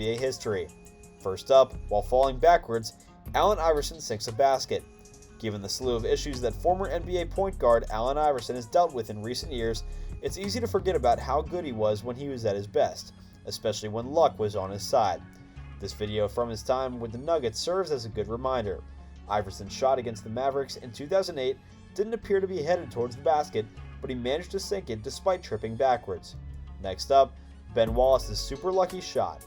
NBA history. First up, while falling backwards, Allen Iverson sinks a basket. Given the slew of issues that former NBA point guard Allen Iverson has dealt with in recent years, it's easy to forget about how good he was when he was at his best, especially when luck was on his side. This video from his time with the Nuggets serves as a good reminder. Iverson's shot against the Mavericks in 2008 didn't appear to be headed towards the basket, but he managed to sink it despite tripping backwards. Next up, Ben Wallace's super lucky shot.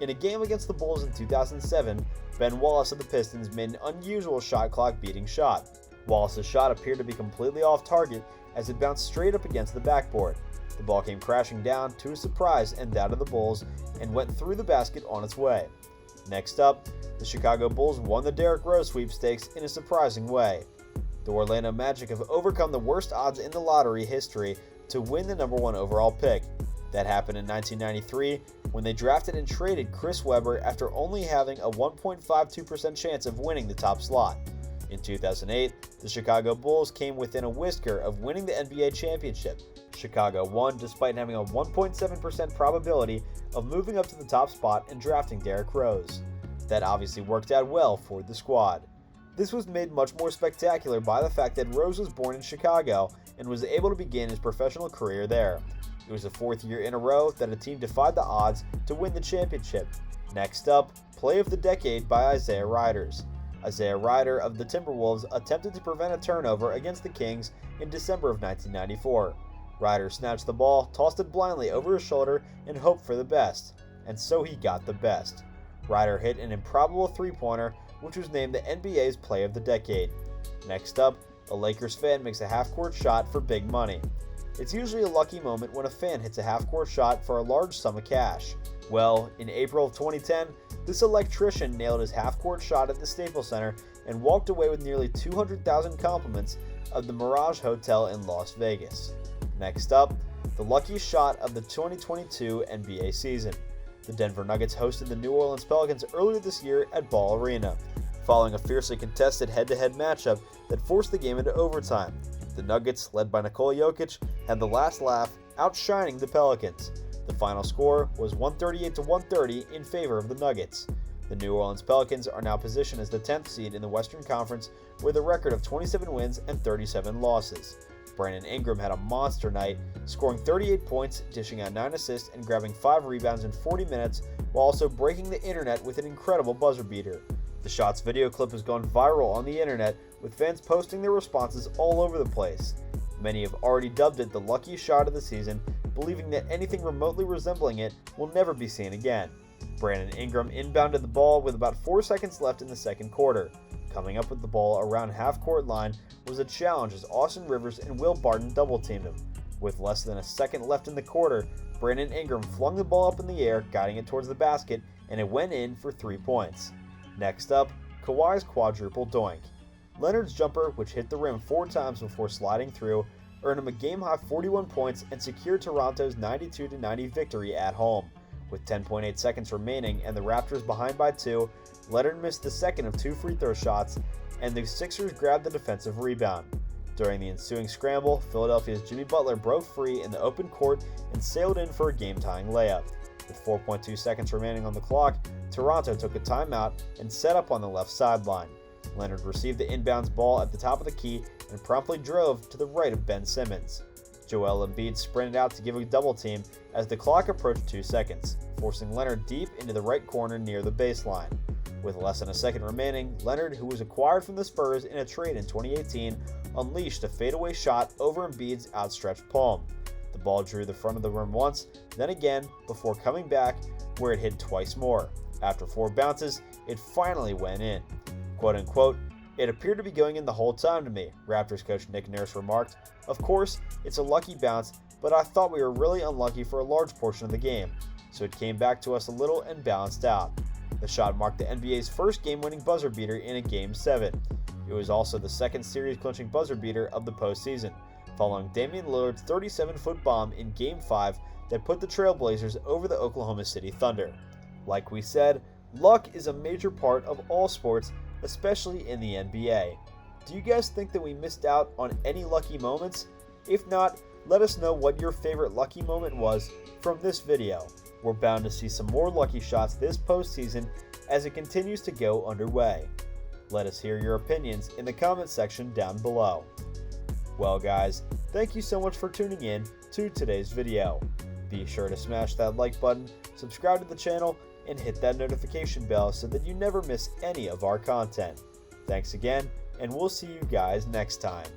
In a game against the Bulls in 2007, Ben Wallace of the Pistons made an unusual shot clock beating shot. Wallace's shot appeared to be completely off target as it bounced straight up against the backboard. The ball came crashing down to his surprise and that of the Bulls and went through the basket on its way. Next up, the Chicago Bulls won the Derrick Rose sweepstakes in a surprising way. The Orlando Magic have overcome the worst odds in the lottery history to win the #1 overall pick. That happened in 1993 when they drafted and traded Chris Webber after only having a 1.52% chance of winning the top slot. In 2008, the Chicago Bulls came within a whisker of winning the NBA championship. Chicago won despite having a 1.7% probability of moving up to the top spot and drafting Derrick Rose. That obviously worked out well for the squad. This was made much more spectacular by the fact that Rose was born in Chicago and was able to begin his professional career there. It was the 4th year in a row that a team defied the odds to win the championship. Next up, Play of the Decade by Isaiah Riders. Isaiah Rider of the Timberwolves attempted to prevent a turnover against the Kings in December of 1994. Rider snatched the ball, tossed it blindly over his shoulder, and hoped for the best. And so he got the best. Rider hit an improbable three-pointer, which was named the NBA's Play of the Decade. Next up, a Lakers fan makes a half-court shot for big money. It's usually a lucky moment when a fan hits a half-court shot for a large sum of cash. Well, in April of 2010, this electrician nailed his half-court shot at the Staples Center and walked away with nearly 200,000 compliments of the Mirage Hotel in Las Vegas. Next up, the luckiest shot of the 2022 NBA season. The Denver Nuggets hosted the New Orleans Pelicans earlier this year at Ball Arena, following a fiercely contested head-to-head matchup that forced the game into overtime. The Nuggets, led by Nikola Jokic, had the last laugh, outshining the Pelicans. The final score was 138-130 in favor of the Nuggets. The New Orleans Pelicans are now positioned as the 10th seed in the Western Conference with a record of 27 wins and 37 losses. Brandon Ingram had a monster night, scoring 38 points, dishing out 9 assists, and grabbing 5 rebounds in 40 minutes, while also breaking the internet with an incredible buzzer beater. The shot's video clip has gone viral on the internet, with fans posting their responses all over the place. Many have already dubbed it the luckiest shot of the season, believing that anything remotely resembling it will never be seen again. Brandon Ingram inbounded the ball with about 4 seconds left in the second quarter. Coming up with the ball around half-court line was a challenge as Austin Rivers and Will Barton double-teamed him. With less than a second left in the quarter, Brandon Ingram flung the ball up in the air, guiding it towards the basket, and it went in for 3 points. Next up, Kawhi's quadruple doink. Leonard's jumper, which hit the rim 4 times before sliding through, earned him a game-high 41 points and secured Toronto's 92-90 victory at home. With 10.8 seconds remaining and the Raptors behind by 2, Leonard missed the second of 2 free throw shots, and the Sixers grabbed the defensive rebound. During the ensuing scramble, Philadelphia's Jimmy Butler broke free in the open court and sailed in for a game-tying layup. With 4.2 seconds remaining on the clock, Toronto took a timeout and set up on the left sideline. Leonard received the inbounds ball at the top of the key and promptly drove to the right of Ben Simmons. Joel Embiid sprinted out to give a double team as the clock approached 2 seconds, forcing Leonard deep into the right corner near the baseline. With less than a second remaining, Leonard, who was acquired from the Spurs in a trade in 2018, unleashed a fadeaway shot over Embiid's outstretched palm. The ball drew the front of the rim once, then again, before coming back, where it hit twice more. After 4 bounces, it finally went in. Quote-unquote, "It appeared to be going in the whole time to me," Raptors coach Nick Nurse remarked. "Of course, it's a lucky bounce, but I thought we were really unlucky for a large portion of the game, so it came back to us a little and balanced out." The shot marked the NBA's first game-winning buzzer beater in a Game 7. It was also the second series-clinching buzzer beater of the postseason, following Damian Lillard's 37-foot bomb in Game 5 that put the Trailblazers over the Oklahoma City Thunder. Like we said, luck is a major part of all sports, especially in the NBA. Do you guys think that we missed out on any lucky moments? If not, let us know what your favorite lucky moment was from this video. We're bound to see some more lucky shots this postseason as it continues to go underway. Let us hear your opinions in the comment section down below. Well guys, thank you so much for tuning in to today's video. Be sure to smash that like button, subscribe to the channel, and hit that notification bell so that you never miss any of our content. Thanks again, and we'll see you guys next time.